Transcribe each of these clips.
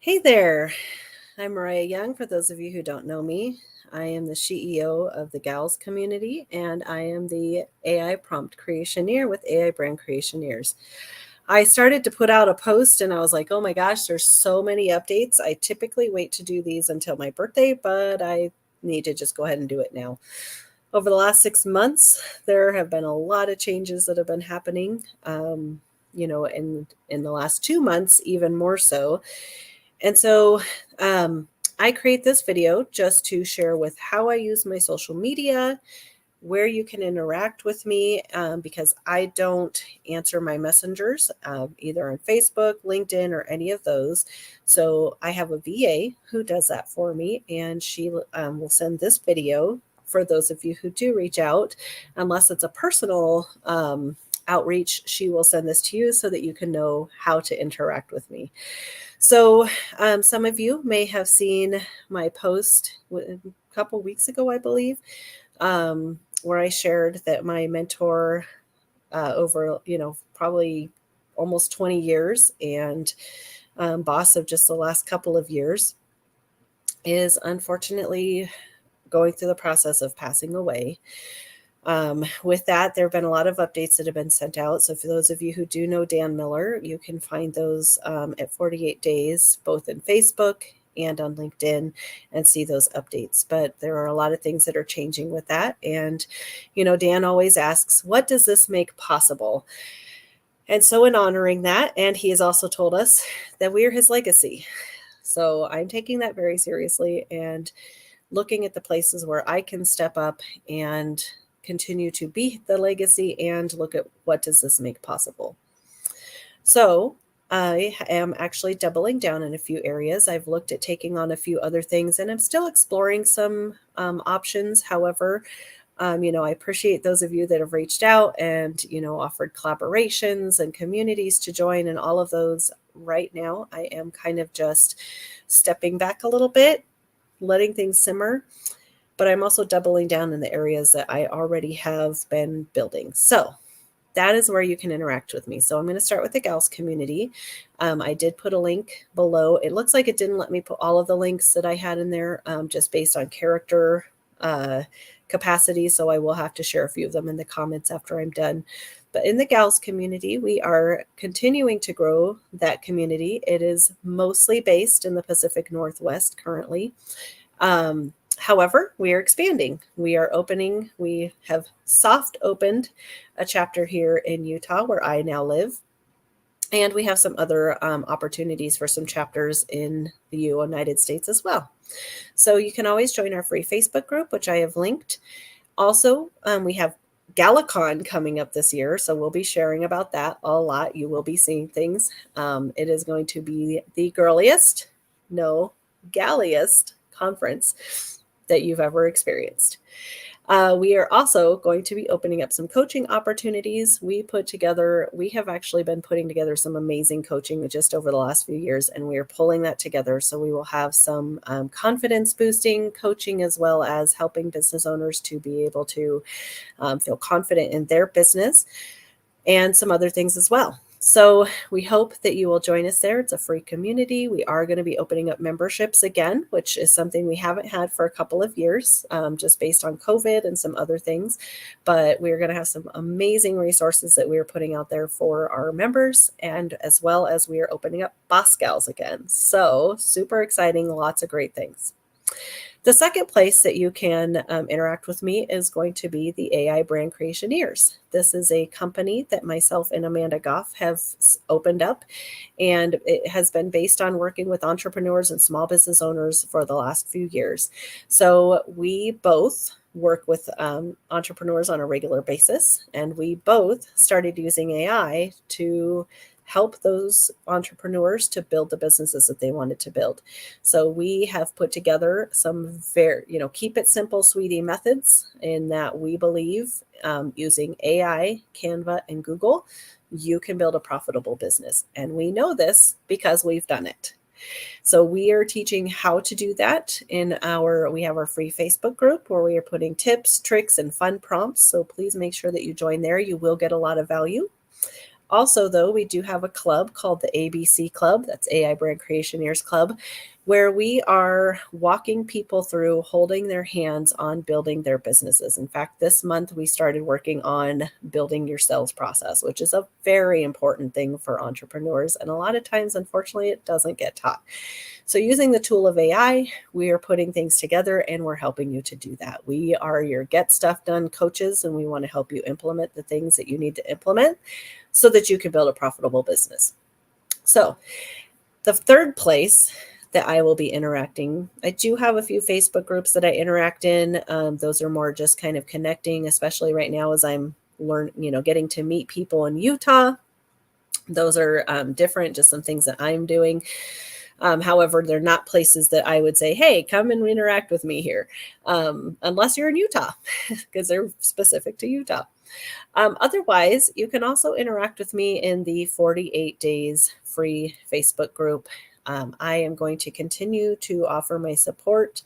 Hey there, I'm Mariah Young. For those of you who don't know me, I am the CEO of the Gals community, and I am the AI prompt creationeer with AI Brand Creationeers. I started to put out a post and I was like, oh my gosh, there's so many updates. I typically wait to do these until my birthday, but I need to just go ahead and do it now. Over the last 6 months, there have been a lot of changes that have been happening. In the last 2 months, even more so. And so I create this video just to share with how I use my social media, where you can interact with me, because I don't answer my messengers either on Facebook, LinkedIn, or any of those. So I have a VA who does that for me, and she will send this video for those of you who do reach out. Unless it's a personal outreach, she will send this to you so that you can know how to interact with me. So some of you may have seen my post a couple weeks ago, I believe, where I shared that my mentor over, probably almost 20 years and boss of just the last couple of years is unfortunately going through the process of passing away. With that, there have been a lot of updates that have been sent out. So for those of you who do know Dan Miller, you can find those at 48 Days, both in Facebook and on LinkedIn, and see those updates. But there are a lot of things that are changing with that. And, Dan always asks, what does this make possible? And so in honoring that, and he has also told us that we are his legacy. So I'm taking that very seriously and looking at the places where I can step up and continue to be the legacy and look at what does this make possible. So I am actually doubling down in a few areas. I've looked at taking on a few other things and I'm still exploring some options. However, I appreciate those of you that have reached out and, offered collaborations and communities to join and all of those. Right now, I am kind of just stepping back a little bit, letting things simmer, but I'm also doubling down in the areas that I already have been building. So that is where you can interact with me. So I'm going to start with the Gals community. I did put a link below. It looks like it didn't let me put all of the links that I had in there, just based on character capacity. So I will have to share a few of them in the comments after I'm done. But in the Gals community, we are continuing to grow that community. It is mostly based in the Pacific Northwest currently. However, we are expanding. We have soft opened a chapter here in Utah where I now live. And we have some other opportunities for some chapters in the United States as well. So you can always join our free Facebook group, which I have linked. Also, we have GalaCon coming up this year, so we'll be sharing about that a lot. You will be seeing things. It is going to be the girliest, no, galliest conference that you've ever experienced. We are also going to be opening up some coaching opportunities. We have actually been putting together some amazing coaching just over the last few years, and we are pulling that together. So we will have some confidence boosting coaching, as well as helping business owners to be able to feel confident in their business, and some other things as well. So we hope that you will join us there. It's a free community. We are going to be opening up memberships again, which is something we haven't had for a couple of years, just based on COVID and some other things. But we're going to have some amazing resources that we're putting out there for our members, and as well as we are opening up Boss Gals again. So super exciting, lots of great things. The second place that you can interact with me is going to be the AI Brand Creationeers. This is a company that myself and Amanda Goff have opened up, and it has been based on working with entrepreneurs and small business owners for the last few years. So we both work with entrepreneurs on a regular basis, and we both started using AI to help those entrepreneurs to build the businesses that they wanted to build. So we have put together some keep it simple, sweetie methods, in that we believe using AI, Canva, and Google, you can build a profitable business. And we know this because we've done it. So we are teaching how to do that we have our free Facebook group where we are putting tips, tricks, and fun prompts. So please make sure that you join there. You will get a lot of value. Also, though, we do have a club called the ABC Club. That's AI Brand Creationeers Club, where we are walking people through holding their hands on building their businesses. In fact, this month we started working on building your sales process, which is a very important thing for entrepreneurs. And a lot of times, unfortunately, it doesn't get taught. So, using the tool of AI, we are putting things together and we're helping you to do that. We are your Get Stuff Done coaches, and we want to help you implement the things that you need to implement so that you can build a profitable business. So, the third place that I will be interacting, I do have a few Facebook groups that I interact in. Those are more just kind of connecting, especially right now as I'm getting to meet people in Utah. Those are different, just some things that I'm doing. However, they're not places that I would say, hey, come and interact with me here, unless you're in Utah, because they're specific to Utah. Otherwise, you can also interact with me in the 48 days free Facebook group. I am going to continue to offer my support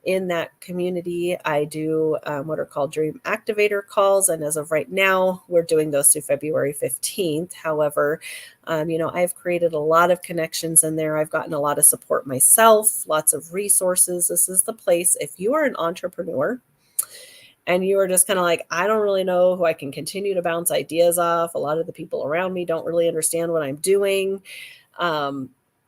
in that community. I do what are called Dream Activator calls. And as of right now, we're doing those through February 15th. However, I've created a lot of connections in there. I've gotten a lot of support myself, lots of resources. This is the place. If you are an entrepreneur and you are just kind of like, I don't really know who I can continue to bounce ideas off. A lot of the people around me don't really understand what I'm doing.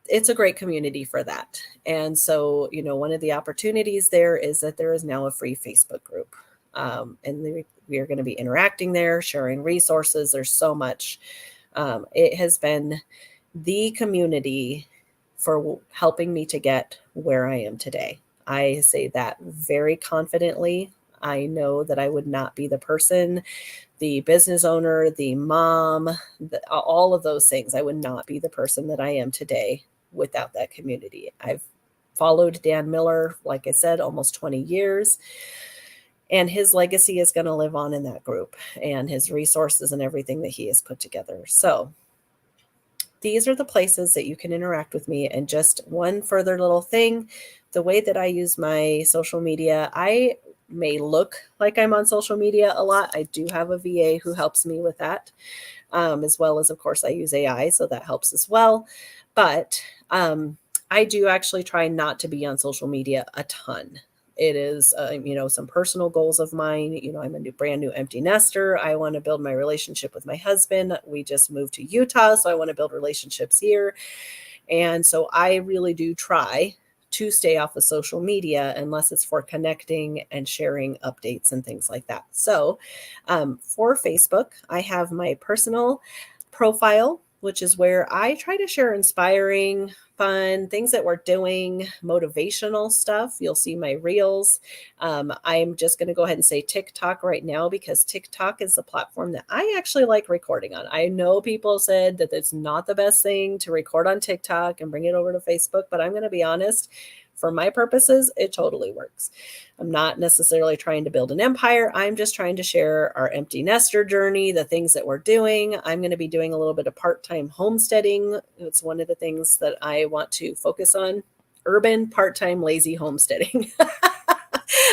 It's a great community for that. And so, one of the opportunities there is that there is now a free Facebook group. And we are going to be interacting there, sharing resources. There's so much. It has been the community for helping me to get where I am today. I say that very confidently. I know that I would not be the person, the business owner, the mom, all of those things. I would not be the person that I am today without that community. I've followed Dan Miller, like I said, almost 20 years. And his legacy is going to live on in that group and his resources and everything that he has put together. So these are the places that you can interact with me. And just one further little thing, the way that I use my social media, I may look like I'm on social media a lot. I do have a VA who helps me with that, as well as, of course, I use AI, so that helps as well. But I do actually try not to be on social media a ton. It is, some personal goals of mine. I'm a brand new empty nester. I want to build my relationship with my husband. We just moved to Utah, so I want to build relationships here. And so I really do try to stay off of social media unless it's for connecting and sharing updates and things like that. So for Facebook, I have my personal profile, which is where I try to share inspiring, fun things that we're doing, motivational stuff. You'll see my reels. I'm just going to go ahead and say TikTok right now because TikTok is the platform that I actually like recording on. I know people said that it's not the best thing to record on TikTok and bring it over to Facebook, but I'm going to be honest. For my purposes, it totally works. I'm not necessarily trying to build an empire. I'm just trying to share our empty nester journey, the things that we're doing. I'm going to be doing a little bit of part-time homesteading. It's one of the things that I want to focus on. Urban part-time lazy homesteading.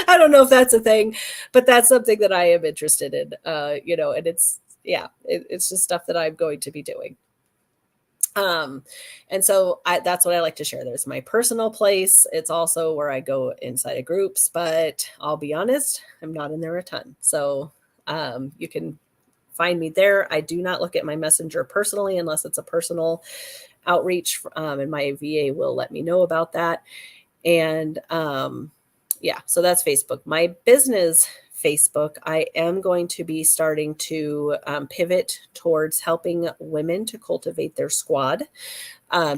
I don't know if that's a thing, but that's something that I am interested in. And it's just stuff that I'm going to be doing. And so that's what I like to share. There's my personal place. It's also where I go inside of groups, but I'll be honest, I'm not in there a ton. So you can find me there. I do not look at my messenger personally unless it's a personal outreach, and my VA will let me know about that. And so that's Facebook. My business Facebook, I am going to be starting to pivot towards helping women to cultivate their squad.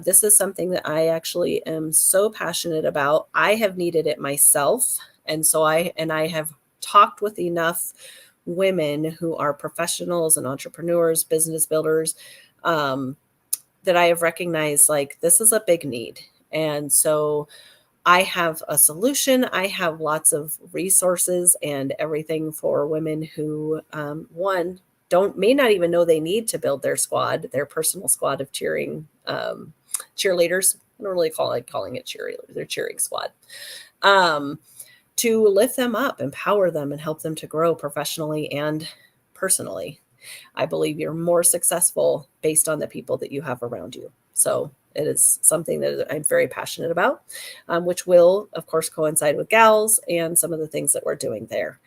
This is something that I actually am so passionate about. I have needed it myself. And so I have talked with enough women who are professionals and entrepreneurs, business builders, that I have recognized like this is a big need. And so I have a solution. I have lots of resources and everything for women who, may not even know they need to build their squad, their personal squad of cheering cheerleaders. I don't really calling it cheerleaders, their cheering squad, to lift them up, empower them, and help them to grow professionally and personally. I believe you're more successful based on the people that you have around you. So it is something that I'm very passionate about, which will, of course, coincide with gals and some of the things that we're doing there.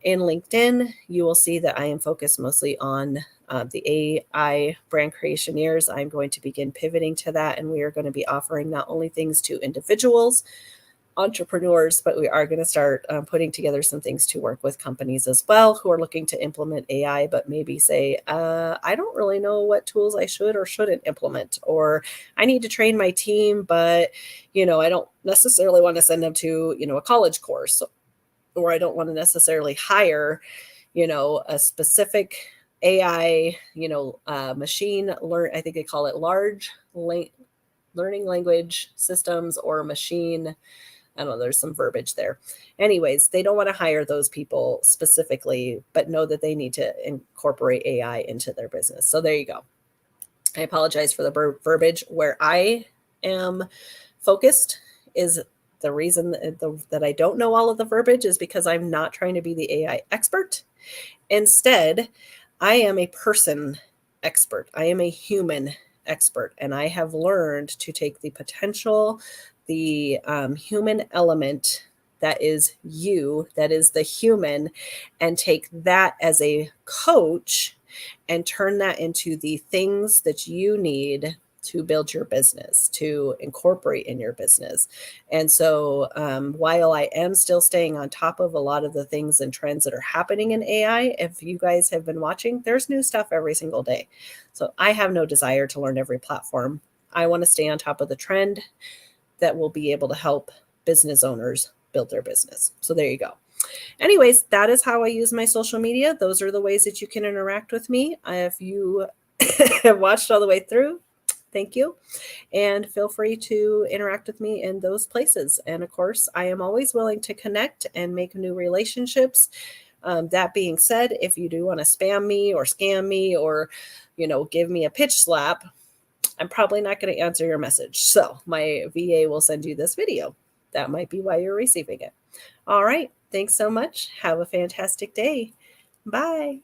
In LinkedIn, you will see that I am focused mostly on the AI brand creation years. I'm going to begin pivoting to that, and we are going to be offering not only things to individuals, entrepreneurs, but we are going to start putting together some things to work with companies as well who are looking to implement AI, but maybe say, I don't really know what tools I should or shouldn't implement, or I need to train my team, but I don't necessarily want to send them to, a college course, or I don't want to necessarily hire, a specific AI, machine learn. I think they call it large learning language systems or machine. I don't know, there's some verbiage there. Anyways, they don't want to hire those people specifically, but know that they need to incorporate AI into their business. So there you go. I apologize for the verbiage. Where I am focused is the reason that I don't know all of the verbiage is because I'm not trying to be the AI expert. Instead, I am a person expert. I am a human expert, and I have learned to take the potential, the human element that is you, that is the human, and take that as a coach and turn that into the things that you need to build your business, to incorporate in your business. And so while I am still staying on top of a lot of the things and trends that are happening in AI, if you guys have been watching, there's new stuff every single day. So I have no desire to learn every platform. I want to stay on top of the trend that will be able to help business owners build their business. So there you go. Anyways, that is how I use my social media. Those are the ways that you can interact with me. If you have watched all the way through, thank you. And feel free to interact with me in those places. And of course, I am always willing to connect and make new relationships. That being said, if you do want to spam me or scam me or, give me a pitch slap, I'm probably not going to answer your message. So my VA will send you this video. That might be why you're receiving it. All right. Thanks so much. Have a fantastic day. Bye.